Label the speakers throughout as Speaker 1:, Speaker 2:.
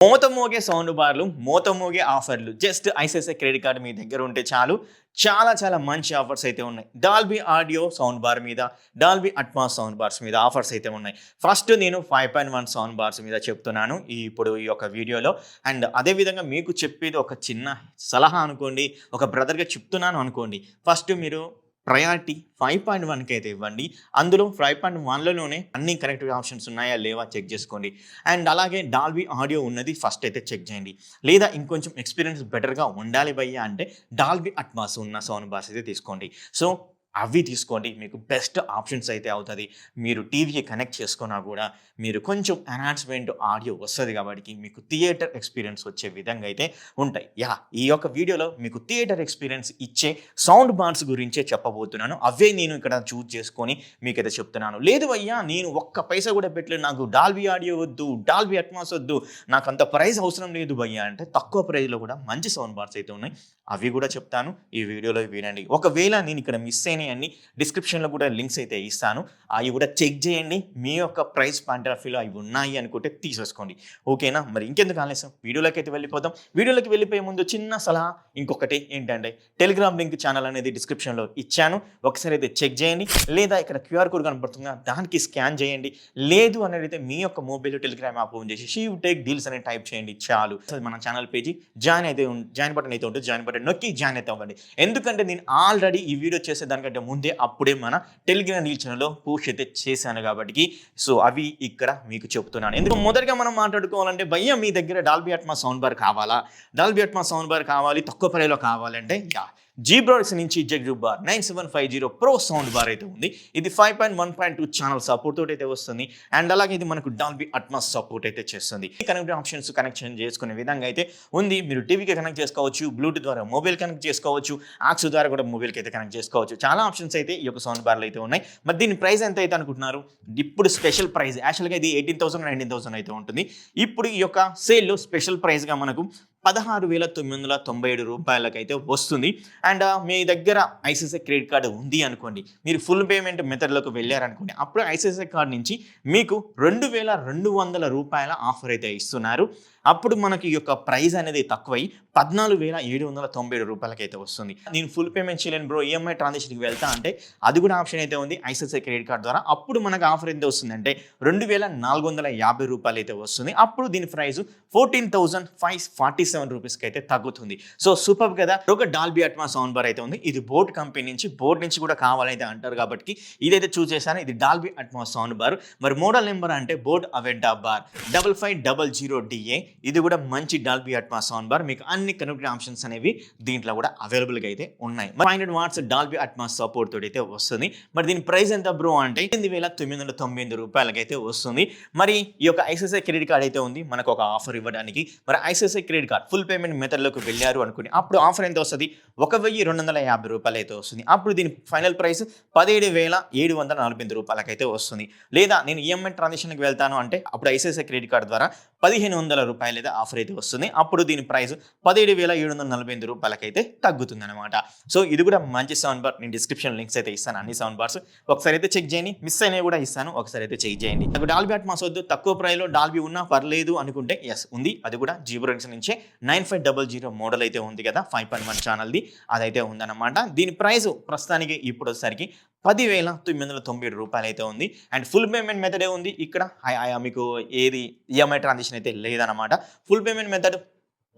Speaker 1: మోతమోగే sound బార్లు, మోతమోగే ఆఫర్లు. Just ICICI credit card మీ దగ్గర ఉంటే చాలు. చాలా మంచి ఆఫర్స్ అయితే ఉన్నాయి. డాల్బీ ఆడియో సౌండ్ బార్ మీద, డాల్బీ అట్మాస్ సౌండ్ బార్స్ మీద ఆఫర్స్ అయితే ఉన్నాయి. ఫస్ట్ నేను 5.1 సౌండ్ బార్స్ మీద చెప్తున్నాను ఇప్పుడు ఈ యొక్క వీడియోలో. అండ్ అదే విధంగా మీకు చెప్పేది ఒక చిన్న సలహా అనుకోండి. ఒక బ్రదర్‌గా చెప్తున్నాను అనుకోండి. ఫస్ట్ మీరు ప్రయారిటీ 5.1కి అయితే ఇవ్వండి. అందులో 5.1లోనే అన్ని కరెక్ట్ ఆప్షన్స్ ఉన్నాయా లేవా చెక్ చేసుకోండి. అండ్ అలాగే డాల్బీ ఆడియో ఉన్నది ఫస్ట్ అయితే చెక్ చేయండి. లేదా ఇంకొంచెం ఎక్స్పీరియన్స్ బెటర్‌గా ఉండాలి భయ్యా అంటే డాల్బీ అట్మాస్ ఉన్న సౌండ్ బార్స్ అయితే తీసుకోండి. సో అవి తీసుకోండి. మీకు బెస్ట్ ఆప్షన్స్ అయితే అవుతుంది. మీరు టీవీకి కనెక్ట్ చేసుకున్నా కూడా మీరు కొంచెం ఎన్హాన్స్మెంట్ ఆడియో వస్తుంది కాబట్టి మీకు థియేటర్ ఎక్స్పీరియన్స్ వచ్చే విధంగా అయితే ఉంటాయి. ఈ యొక్క వీడియోలో మీకు థియేటర్ ఎక్స్పీరియన్స్ ఇచ్చే సౌండ్ బార్స్ గురించే చెప్పబోతున్నాను. అవే నేను ఇక్కడ చూజ్ చేసుకొని మీకైతే చెప్తున్నాను. లేదు అయ్యా నేను ఒక్క పైసా కూడా పెట్టలేదు, నాకు డాల్బీ ఆడియో వద్దు, డాల్బీ అట్మాస్ వద్దు, నాకు అంత ప్రైస్ అవసరం లేదు భయ్యా అంటే తక్కువ ప్రైస్లో కూడా మంచి సౌండ్ బార్స్ అయితే ఉన్నాయి. అవి కూడా చెప్తాను ఈ వీడియోలో వినండి. ఒకవేళ నేను ఇక్కడ మిస్ అయినాయని డిస్క్రిప్షన్లో కూడా లింక్స్ అయితే ఇస్తాను. అవి కూడా చెక్ చేయండి. మీ యొక్క ప్రైస్ పాయింట్ ఆఫ్ వ్యూలో అవి ఉన్నాయి అనుకుంటే తీసేసుకోండి. ఓకేనా? మరి ఇంకెందుకు ఆలస్యం, వీడియోలోకి అయితే వెళ్ళిపోతాం. వీడియోలోకి వెళ్ళిపోయే ముందు చిన్న సలహా ఇంకొకటి ఏంటంటే టెలిగ్రామ్ లింక్ ఛానల్ అనేది డిస్క్రిప్షన్లో ఇచ్చాను. ఒకసారి అయితే చెక్ చేయండి. లేదా ఇక్కడ క్యూఆర్ కోడ్ కనబడుతుందా దానికి స్కాన్ చేయండి. లేదు అనేది అయితే మీ యొక్క మొబైల్ టెలిగ్రామ్ యాప్ ఓపెన్ చేసి షీవ్ టేక్ డీల్స్ అని టైప్ చేయండి చాలు. మన ఛానల్ పేజీ జాయిన్ బటన్ అయితే ఉంటుంది. జాయిన్ బటన్ నొక్కి జాయిన్ అయితే అవ్వండి. ఎందుకంటే నేను ఆల్రెడీ ఈ వీడియో చేసేదానికంటే ముందే అప్పుడే మన టెలిగ్రామ్ రీల్ ఛానల్లో పోస్ట్ అయితే చేశాను కాబట్టి సో అవి ఇక్కడ మీకు చెప్తున్నాను. ఎందుకు మొదటగా మనం మాట్లాడుకోవాలంటే భయ్యా మీ దగ్గర డాల్బీ అట్మాస్ సౌండ్ బార్ కావాలా, డాల్బీ అట్మాస్ సౌండ్ బార్ కావాలి తక్కువ ప్రైస్లో కావాలంటే జీబ్రానిక్స్ నుంచి జెగ్జూ బార్ 9750 ప్రో సౌండ్ బార్ అయితే ఉంది. ఇది 5.1.2 ఛానల్ సపోర్ట్ తోటి అయితే వస్తుంది. అండ్ అలాగే ఇది మనకు డాల్బీ అట్మాస్ సపోర్ట్ అయితే చేస్తుంది. ఈ కనెక్ట్ ఆప్షన్స్ కనెక్షన్ చేసుకునే విధంగా అయితే ఉంది. మీరు టీవీకి కనెక్ట్ చేసుకోవచ్చు, బ్లూటూత్ ద్వారా మొబైల్ కనెక్ట్ చేసుకోవచ్చు, ఆక్స్ ద్వారా కూడా మొబైల్కి అయితే కనెక్ట్ చేసుకోవచ్చు. చాలా ఆప్షన్స్ అయితే ఈ యొక్క సౌండ్ బార్లు అయితే ఉన్నాయి. మరి దీని ప్రైస్ ఎంత అయితే అనుకుంటున్నారు? ఇప్పుడు స్పెషల్ ప్రైస్ యాక్చువల్గా ఇది 18,000 19,000 అయితే ఉంటుంది. ఇప్పుడు ఈ యొక్క సేల్లో స్పెషల్ ప్రైస్గా మనకు 16,997 రూపాయలకైతే వస్తుంది. అండ్ మీ దగ్గర ఐసిఐసిఐ క్రెడిట్ కార్డు ఉంది అనుకోండి, మీరు ఫుల్ పేమెంట్ మెథడ్లోకి వెళ్ళారనుకోండి, అప్పుడు ఐసిఐసిఐ కార్డు నుంచి మీకు 2,200 రూపాయల ఆఫర్ అయితే ఇస్తున్నారు. అప్పుడు మనకి ఈ యొక్క ప్రైస్ అనేది తక్కువై 14,797 రూపాయలకి అయితే వస్తుంది. నేను ఫుల్ పేమెంట్ చేయలేను బ్రో, ఈఎంఐ ట్రాన్సాక్షన్కి వెళ్తా అంటే అది కూడా ఆప్షన్ అయితే ఉంది ఐసిఐసిఐ క్రెడిట్ కార్డ్ ద్వారా. అప్పుడు మనకు ఆఫర్ ఎంత వస్తుందంటే 2,450 రూపాయలు అయితే వస్తుంది. అప్పుడు దీని ప్రైస్ 14,547 రూపీస్కి అయితే తగ్గుతుంది. సో సూపర్ కదా. ఒక డాల్బీ అట్మాస్ సౌండ్ బార్ అయితే ఉంది. ఇది బోట్ కంపెనీ నుంచి, బోట్ నుంచి కూడా కావాలైతే అంటారు కాబట్టి ఇదైతే చూస్ చేశాను. ఇది డాల్బీ అట్మాస్ సౌండ్ బార్. మరి మోడల్ నెంబర్ అంటే బోట్ అవెంటా బార్ 5500DA. ఇది కూడా మంచి డాల్బీ అట్మాస్ సౌండ్ బార్. మీకు అన్ని కనెక్టెడ్ ఆప్షన్స్ అనేవి దీంట్లో కూడా అవైలబుల్గా అయితే ఉన్నాయి. 500 వాట్స్ డాల్బీ అట్మాస్ సపోర్ట్ తోటి అయితే వస్తుంది. మరి దీని ప్రైస్ ఎంత బ్రో అంటే 8,998 రూపాయలకి అయితే వస్తుంది. మరి ఈ యొక్క ఐసిఐసిఐ క్రెడిట్ కార్డ్ అయితే ఉంది మనకు ఒక ఆఫర్ ఇవ్వడానికి. మరి ICICI credit card full payment మెథడ్లోకి వెళ్ళారు అనుకోండి, అప్పుడు ఆఫర్ ఎంత వస్తుంది? 1,250 రూపాయలు అయితే వస్తుంది. అప్పుడు దీని ఫైనల్ ప్రైస్ 17,748 రూపాయలకి అయితే వస్తుంది. లేదా నేను ఈఎంఐ ట్రాన్సాక్షన్కి వెళ్తాను అంటే అప్పుడు ఐసిఐసిఐ క్రెడిట్ కార్డ్ ద్వారా 1,500 రూపాయలు అయితే ఆఫర్ అయితే వస్తుంది. అప్పుడు దీని ప్రైస్ 17,748 రూపాయలకి అయితే తగ్గుతుంది అనమాట. సో ఇది కూడా మంచి సౌండ్ బార్. నేను డిస్క్రిప్షన్ లింక్స్ అయితే ఇస్తాను అన్ని సౌండ్ బార్స్. ఒకసారి అయితే చెక్ చేయండి. మిస్ అయినవి కూడా ఇస్తాను, ఒకసారి అయితే చెక్ చేయండి. నాకు డాల్బీ అట్మాస్ వద్దు, తక్కువ ప్రైస్లో డాల్బీ ఉన్నా పర్లేదు అనుకుంటే ఎస్ ఉంది. అది కూడా జీబ్రానిక్స్ నుంచే 9500 మోడల్ అయితే ఉంది కదా 5.1 ఛానల్ది, అదైతే ఉందన్నమాట. దీని ప్రైస్ ప్రస్తుతానికి ఇప్పుడు వచ్చేసరికి 10,997 రూపాయలు అయితే ఉంది. అండ్ ఫుల్ పేమెంట్ మెథడే ఉంది ఇక్కడ. మీకు ఏది ఈఎంఐ ట్రాన్సాక్షన్ అయితే లేదన్నమాట. ఫుల్ పేమెంట్ మెథడ్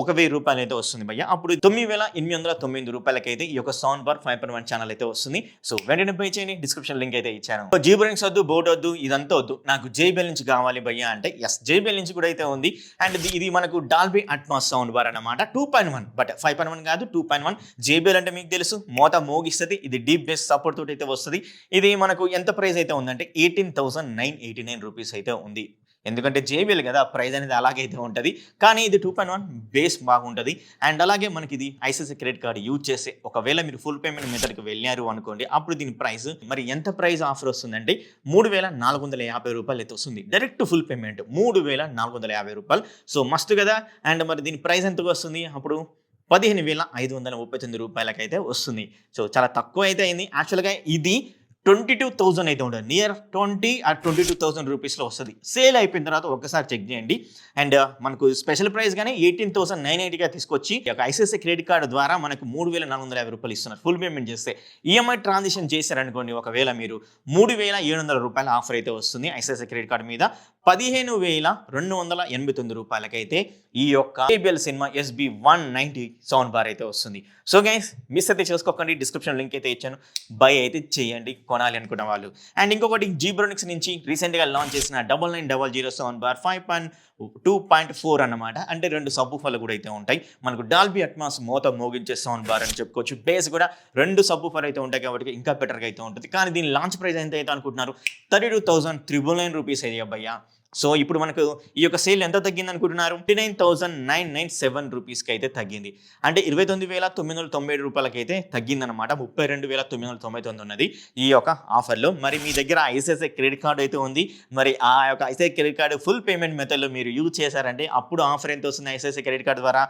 Speaker 1: 1,000 రూపాయలు అయితే వస్తుంది భయ్య. అప్పుడు 9,809 రూపాయలకైతే ఈ యొక్క సౌండ్ బార్ 5.1 ఛానల్ అయితే వస్తుంది. సో వెంటనే పే చేయండి. డిస్క్రిప్షన్ లింక్ అయితే ఇచ్చాను. జీబ్రానిక్స్ వద్దు, బోట్ వద్దు, ఇదంతా వద్దు, నాకు జేబీఎల్ నుంచి కావాలి భయ్య అంటే ఎస్ జేబీఎల్ నుంచి కూడా అయితే ఉంది. అండ్ ఇది మనకు డాల్బీ అట్మాస్ సౌండ్ బార్ అన్నమాట. 2.1 బట్ 5.1 కాదు 2.1. జేబీఎల్ అంటే మీకు తెలుసు మోత మోగిస్తుంది. ఇది డీప్ బేస్ సపోర్ట్ తోటి అయితే వస్తుంది. ఇది మనకు ఎంత ప్రైస్ అయితే ఉందంటే 18,989 రూపీస్ అయితే ఉంది. ఎందుకంటే జేబీఎల్ కదా, ప్రైస్ అనేది అలాగైతే ఉంటుంది. కానీ ఇది 2.1 బేస్ బాగుంటుంది. అండ్ అలాగే మనకి ఇది ఐసిఐసిఐ క్రెడిట్ కార్డ్ యూజ్ చేస్తే ఒకవేళ మీరు ఫుల్ పేమెంట్ మెథడ్కి వెళ్ళారు అనుకోండి, అప్పుడు దీని ప్రైస్ మరి ఎంత ప్రైస్ ఆఫర్ వస్తుందంటే 3,450 రూపాయలు అయితే వస్తుంది. డైరెక్ట్ ఫుల్ పేమెంట్ 3,450 రూపాయలు. సో మస్తు కదా. అండ్ మరి దీని ప్రైస్ ఎంత వస్తుంది అప్పుడు 15,539 రూపాయలకైతే వస్తుంది. సో చాలా తక్కువ అయితే అయింది. యాక్చువల్గా ఇది 22,000 అయితే ఉంటుంది. నియర్ 20 ఆర్ 22,000 రూపీస్‌లో వస్తది. సేల్ అయిపోయిన తర్వాత ఒక్కసారి చెక్ చేయండి. అండ్ మనకు స్పెషల్ ప్రైస్ గానే 18,980గా తీసుకొచ్చి ఈ యొక్క ఐసిఐసిఐ క్రెడిట్ కార్డ్ ద్వారా మనకు 3,450 రూపాయలు ఇస్తున్నారు. ఫుల్ పేమెంట్ చేస్తే. ఈఎంఐ ట్రాన్సాక్షన్ చేశారనుకోండి ఒకవేళ మీరు 3,700 రూపాయల ఆఫర్ అయితే వస్తుంది ఐసిఐసిఐ క్రెడిట్ కార్డ్ మీద. 15,289 రూపాయలకైతే ఈ యొక్క JBL cinema SB 190 sound bar అయితే వస్తుంది. సో గైస్ మిస్ అయితే చేసుకోకండి. డిస్క్రిప్షన్ లింక్ అయితే ఇచ్చాను. బై అయితే చేయండి కొనాలి అనుకున్న వాళ్ళు. అండ్ ఇంకొకటి జీబ్రోనిక్స్ నుంచి రీసెంట్గా లాంచ్ చేసిన 9900 సౌండ్ బార్ 5.2.4 అన్నమాట. అంటే 2 సబ్ ఊఫర్లు కూడా అయితే ఉంటాయి. మనకు డాల్బీ అట్మాస్ మోత మోగించే సౌండ్ బార్ అని చెప్పుకోవచ్చు. బేస్ కూడా 2 సబ్ ఊఫర్ అయితే ఉంటాయి కాబట్టి ఇంకా బెటర్గా అయితే ఉంటుంది. కానీ దీని లాంచ్ ప్రైస్ ఎంత అయితే అనుకుంటున్నారు? 32,999 రూపీస్ అయితే అబ్బయ్యా. సో ఇప్పుడు మనకు ఈ యొక్క సేల్ ఎంత తగ్గింది అనుకుంటున్నారు? 29,997 రూపీస్కి అయితే తగ్గింది. అంటే 29,997 రూపాయలకి అయితే తగ్గిందనమాట. 32,999 ఉన్నది ఈ యొక్క ఆఫర్లో. మరి మీ దగ్గర ఐసిఐసిఐ క్రెడిట్ కార్డు అయితే ఉంది. మరి ఆ యొక్క ICICI credit card full payment మెథడ్లో మీరు యూజ్ చేశారంటే అప్పుడు ఆఫర్ ఎంత వస్తుంది? ఐసిఐసిఐ క్రెడిట్ కార్డు ద్వారా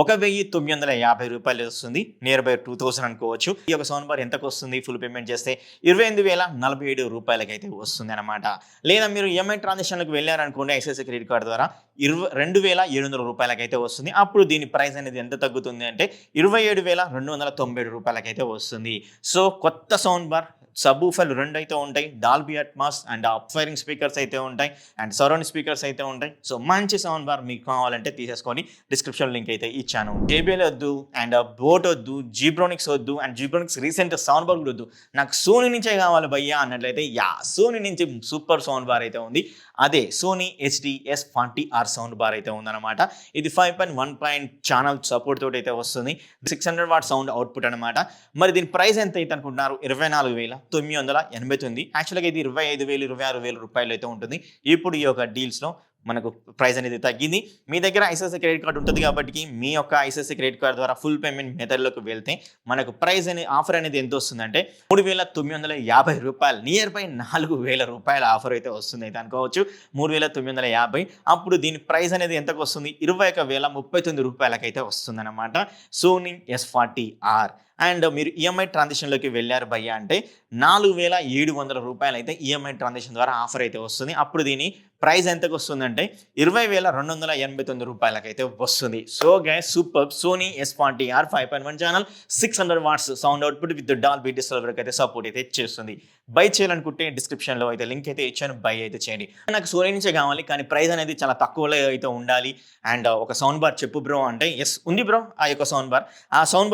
Speaker 1: 1,950 రూపాయలు వస్తుంది. నియర్ బై 2,000 అనుకోవచ్చు. ఈ యొక్క సౌండ్ బార్ ఎంతకు వస్తుంది ఫుల్ పేమెంట్ చేస్తే? 28,047 రూపాయలకి అయితే వస్తుంది అనమాట. లేదా మీరు ఈఎంఐ ట్రాన్సాక్షన్లకు వెళ్ళారనుకోండి ఐసిఐసిఐ క్రెడిట్ కార్డు ద్వారా 22,700 రూపాయలకి అయితే వస్తుంది. అప్పుడు దీని ప్రైస్ అనేది ఎంత తగ్గుతుంది అంటే 27,297 రూపాయలకి అయితే వస్తుంది. సో కొత్త సౌండ్ బార్ సబ్ ఊఫర్లు 2 అయితే ఉంటాయి. Dolby Atmos and up firing speakers అయితే ఉంటాయి. అండ్ సరౌండ్ స్పీకర్స్ అయితే ఉంటాయి. సో మంచి సౌండ్ బార్ మీకు కావాలంటే తీసేసుకొని డిస్క్రిప్షన్ లింక్ అయితే ఇచ్చాను. JBL వద్దు అండ్ బోట్ వద్దు, జీబ్రోనిక్స్ వద్దు and Zebronics recent sound bar కూడా వద్దు, నాకు సోనీ నుంచే కావాలి భయ్యా అన్నట్లయితే సోనీ నుంచి సూపర్ సౌండ్ బార్ అయితే ఉంది. అదే సోనీ HD-S40R సౌండ్ బార్ అయితే ఉందన్నమాట. ఇది 5.1 ఛానల్ సపోర్ట్ తోటి అయితే వస్తుంది. 600 వాట్ సౌండ్ అవుట్పుట్ అనమాట. మరి దీని ప్రైస్ ఎంత అయితే అనుకుంటున్నారు? 24,989. యాక్చువల్గా ఇది 25,000 26,000 రూపాయలు అయితే ఉంటుంది. ఇప్పుడు ఈ యొక్క డీల్స్లో మనకు ప్రైస్ అనేది తగ్గింది. మీ దగ్గర ఐసిఐసిఐ క్రెడిట్ కార్డు ఉంటుంది కాబట్టి మీ యొక్క ఐసిఐసిఐ క్రెడిట్ కార్డు ద్వారా ఫుల్ పేమెంట్ మెథడ్లోకి వెళ్తే మనకు ప్రైస్ అనేది ఆఫర్ అనేది ఎంత వస్తుందంటే 3,950 రూపాయలు. నియర్ బై 4,000 రూపాయల ఆఫర్ అయితే వస్తుంది అయితే అనుకోవచ్చు. 3,950. అప్పుడు దీని ప్రైస్ అనేది ఎంతకు వస్తుంది? 21,039 రూపాయలకైతే వస్తుంది అనమాట. Sony S40R. అండ్ మీరు ఈఎంఐ ట్రాన్సాక్షన్లోకి వెళ్ళారు భయ్యా అంటే 4,700 రూపాయలు అయితే ఈఎంఐ ట్రాన్సాక్షన్ ద్వారా ఆఫర్ అయితే వస్తుంది. అప్పుడు దీని ప్రైస్ ఎంతకు వస్తుందంటే 20,289 రూపాయలకైతే వస్తుంది. So guys super. Sony S40R 5.1 channel 600 watts sound output with Dolby digital వరకు అయితే సపోర్ట్ అయితే చేస్తుంది. బై చేయాలనుకుంటే డిస్క్రిప్షన్లో అయితే లింక్ అయితే ఇచ్చాను. బై అయితే చేయండి. నాకు సోనీ నుంచే కావాలి కానీ ప్రైస్ అనేది చాలా తక్కువలో అయితే ఉండాలి. అండ్ ఒక సౌండ్ బార్ చెప్పు బ్రో అంటే ఎస్ ఉంది బ్రో. ఆ యొక్క సౌండ్ బార్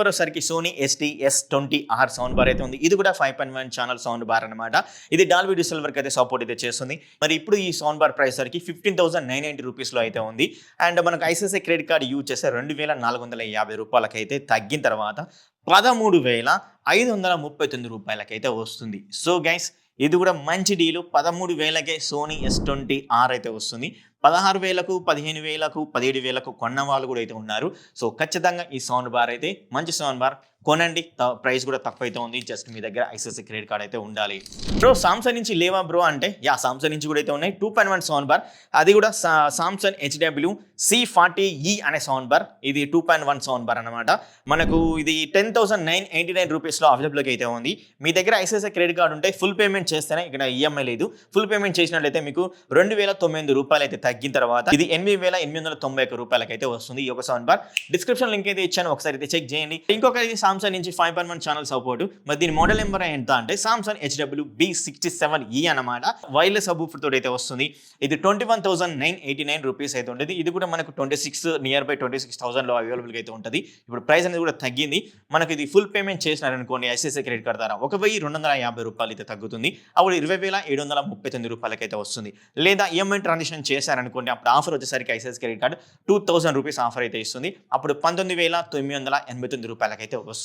Speaker 1: వచ్చేసరికి సోనీ HD-S20R సౌండ్ బార్ అయితే ఉంది. ఇది కూడా 5.1 ఛానల్ సౌండ్ బార్ అనమాట. ఇది డాల్బీ డిజిటల్ వరకు అయితే సపోర్ట్ అయితే చేస్తుంది. మరి ఇప్పుడు ఈ సౌండ్ బార్ ప్రైస్ సరికి 15,990 రూపీస్లో అయితే ఉంది. అండ్ మనకు ఐసిఐసిఐ క్రెడిట్ కార్డు యూజ్ చేస్తే 2,450 రూపాయలకైతే తగ్గిన తర్వాత 13,539 రూపాయలకైతే వస్తుంది. సో గైస్ ఇది కూడా మంచి డీలు. 13,000కే సోనీ S20R అయితే వస్తుంది. 16,000కు 15,000కు 17,000కు కొన్న వాళ్ళు కూడా అయితే ఉన్నారు. సో ఖచ్చితంగా ఈ సౌండ్ బార్ అయితే మంచి సౌండ్ బార్ కొనండి. ప్రైస్ కూడా తక్కువ అయితే ఉంది. జస్ట్ మీ దగ్గర ఐసిఐసిఐ క్రెడిట్ కార్డ్ అయితే ఉండాలి. బ్రో సామ్సంగ్ నుంచి లేవా బ్రో అంటే సామ్సంగ్ నుంచి కూడా అయితే ఉన్నాయి. 2.1 సౌండ్ బార్. అది కూడా సామ్సంగ్ HW-C40E అనే సౌండ్ బార్. ఇది 2.1 సౌండ్ బార్ అనమాట. మనకు ఇది 10,989 రూపీస్లో అవైలబుల్గా అయితే ఉంది. మీ దగ్గర ఐసిఐసిఐ క్రెడిట్ కార్డు ఉంటే ఫుల్ పేమెంట్ చేస్తేనే, ఇక్కడ ఈఎంఐ లేదు, ఫుల్ పేమెంట్ చేసినట్లయితే మీకు 2,009 రూపాయలు అయితే తగ్గిన తర్వాత ఇది 8,891 రూపాయలకైతే వస్తుంది ఈ యొక్క సౌండ్ బార్. డిస్క్రిప్షన్ లింక్ అయితే ఇచ్చాను, ఒకసారి అయితే చెక్ చేయండి. ఇంకొకటి సామ్సంగ్ నుంచి 5.1 ఛానల్ సపోర్ట్. మరి దీని మోడల్ నెంబర్ ఎంత అంటే సామ్సంగ్ HW-B67E అనమాట. వైర్లెస్ సబ్‌వూఫర్ తోటి అయితే వస్తుంది. ఇది 21,989 రూపీస్ అయితే ఉంటుంది. ఇది కూడా మనకు 26,000లో అవైలబుల్గా అయితే ఉంటుంది. ఇప్పుడు ప్రైస్ అనేది కూడా తగ్గింది. మనకి ఇది ఫుల్ పేమెంట్ చేసినారనుకోండి ఐసిఐసిఐ క్రెడిట్ కార్డ్ ద్వారా 1,250 రూపాయలు అయితే తగ్గుతుంది. అప్పుడు 20,739 రూపాయలకైతే వస్తుంది. లేదా ఈఎంఐ ట్రాన్సాక్షన్ చేశారనుకోండి అప్పుడు ఆఫర్ వచ్చేసరికి ICICI credit card 2,000 rupees offer అయితే ఇస్తుంది. అప్పుడు 19,989 రూపాయలకైతే వస్తుంది.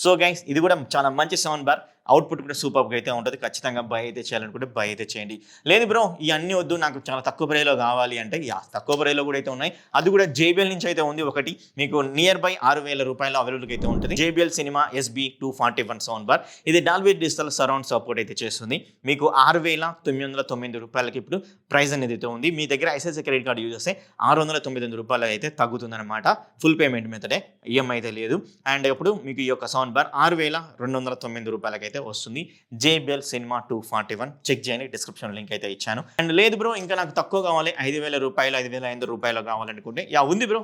Speaker 1: సో గైస్ ఇది కూడా చాలా మంచి సౌండ్ బార్. అవుట్పుట్ కూడా సూపర్గా అయితే ఉంటుంది. ఖచ్చితంగా బై అయితే చేయాలనుకుంటే బై అయితే చేయండి. లేదు బ్రో ఇవన్నీ వద్దు, నాకు చాలా తక్కువ ప్రైస్లో కావాలి అంటే తక్కువ ప్రైస్లో కూడా అయితే ఉన్నాయి. అది కూడా JBL నుంచి అయితే ఉంది. ఒకటి మీకు నియర్ బై 6,000 రూపాయల అవైలబుల్గా అయితే ఉంటుంది. JBL cinema SB241 sound bar. ఇది డాల్బీ డిజిటల్ సరౌండ్ సపోర్ట్ అయితే చేస్తుంది. మీకు 6,909 రూపాయలకి ఇప్పుడు ప్రైస్ అనేది అయితే ఉంది. మీ దగ్గర ఐసిఐసిఐ క్రెడిట్ కార్డు యూజ్ చేస్తే 699 రూపాయలు అయితే తగ్గుతుంది అనమాట. ఫుల్ పేమెంట్ మెథడే, ఈఎంఐ అయితే లేదు. అండ్ ఇప్పుడు మీకు ఈ యొక్క సౌండ్ బార్ 6,209 రూపాయలకైతే అయితే వస్తుంది. JBL Cinema 241 చెక్ చేయండి, డిస్క్రిప్షన్ లింక్ అయితే ఇచ్చాను. అండ్ లేదు బ్రో ఇంకా నాకు తక్కువ కావాలి 5,000 రూపాయలు 5,500 రూపాయలు కావాలనుకుంటే ఉంది bro,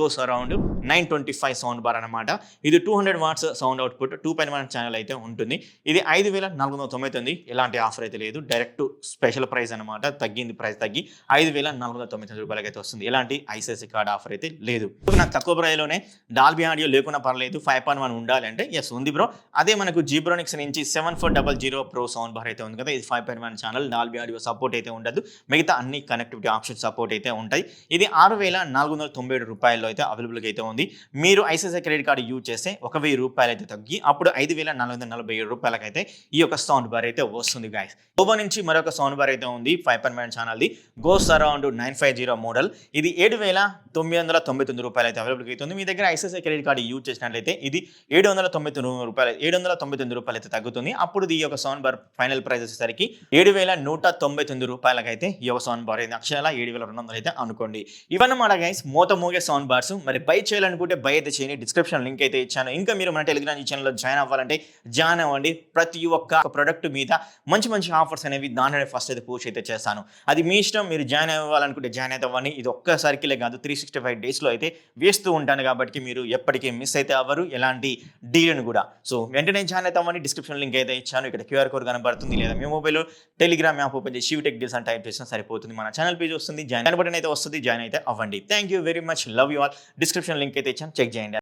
Speaker 1: goes around 925 sound bar అనమాట. ఇది 200 వాట్స్ సౌండ్ అవుట్పుట్ 2.1 ఛానల్ అయితే ఉంటుంది. ఇది 5,499. ఎలాంటి ఆఫర్ అయితే లేదు, డైరెక్ట్ స్పెషల్ ప్రైస్ అనమాట, తగ్గింది, ప్రైస్ తగ్గి 5,499 రూపాయలకి అయితే వస్తుంది. ఎలాంటి ఐసిఐసిఐ కార్డ్ ఆఫర్ అయితే లేదు. నాకు తక్కువ ప్రైస్లోనే డాల్బీ ఆడియో లేకుండా పర్లేదు 5.1 ఉండాలి అంటే ఎస్ ఉంది బ్రో. అదే మనకు జీబ్రానిక్స్ నుంచి 7400 ప్రో సౌండ్ బార్ అయితే ఉంది కదా, ఇది 5.1 ఛానల్, డాల్బీ ఆడియో సపోర్ట్ అయితే ఉండదు, మిగతా అన్ని కనెక్టివిటీ ఆప్షన్ సపోర్ట్ అయితే ఉంటాయి. ఇది 6,497 రూపాయల్లో అయితే అవైలబుల్గా అయితే ఉంది. మీరు ఐసిఐసిఐ క్రెడిట్ కార్డు యూజ్ చేస్తే 1,000 రూపాయలు అయితే తగ్గి అప్పుడు 5,447 రూపాయలకైతే ఈ యొక్క సౌండ్ బార్ అయితే వస్తుంది గైస్. ఓవో నుంచి మరొక సౌండ్ బార్ అయితే ఉంది 5.1 ఛానల్ది, గోస్ అరౌండ్ 950 మోడల్. ఇది 7,999 రూపాయలు అయితే అవైలబుల్గా అయితే ఉంది. మీ దగ్గర ఐసిఐసిఐ క్రెడిట్ కార్డు యూజ్ చేసినట్లయితే ఇది 799 రూపాయలు అయితే తగ్గుతుంది. అప్పుడు ఈ యొక్క సౌండ్ బార్ ఫైనల్ ప్రైస్ వచ్చేసరికి 7,199 రూపాయలకైతే ఈ యొక్క సౌండ్ బార్ అయితే అక్షరాల 7,200 అయితే అనుకోండి. ఇవన్నమాట గైస్ మోగే సౌండ్ బార్స్. మరి బై చేయాలనుకుంటే బై అయితే చేయండి, డిస్క్రిప్షన్ లింక్ అయితే ఇచ్చాను. ఇంకా మీరు మన టెలిగ్రామ్ ఛానల్లో జాయిన్ అవ్వాలంటే జాయిన్ అవ్వండి. ప్రతి ఒక్క ప్రొడక్ట్ మీద మంచి మంచి ఆఫర్స్ అనేవి దానినే ఫస్ట్ అయితే పోస్ట్ అయితే చేస్తాను. అది మీ ఇష్టం, మీరు జాయిన్ అవ్వాలనుకుంటే జాయిన్ అయితే అవ్వండి. ఇది ఒక్కసారికిలే కాదు 365 డేస్లో అయితే వేస్తూ ఉంటాను కాబట్టి మీరు ఎప్పటికీ మిస్ అయితే అవ్వరు ఎలాంటి డీల్ని కూడా. సో వెంటనే జాయిన్ అయితే అవ్వండి, డిస్క్రిప్షన్ లింక్ అయితే ఇచ్చాను. ఇక్కడ QR కోడ్ కనబడుతుంది, లేదా మీ మొబైల్లో టెలిగ్రామ్ యాప్ ఓపెన్ చేసి శివటెక్ డీల్స్ అని టైప్ చేసినా సరిపోతుంది. మన ఛానల్ పేజ్ వస్తుంది, జాయిన్ బటన్ అయితే వస్తుంది, జాయిన్ అయితే అవ్వండి. Thank you very much, love you all. Description link అయితే ఇచ్చాను, చెక్ చేయండి.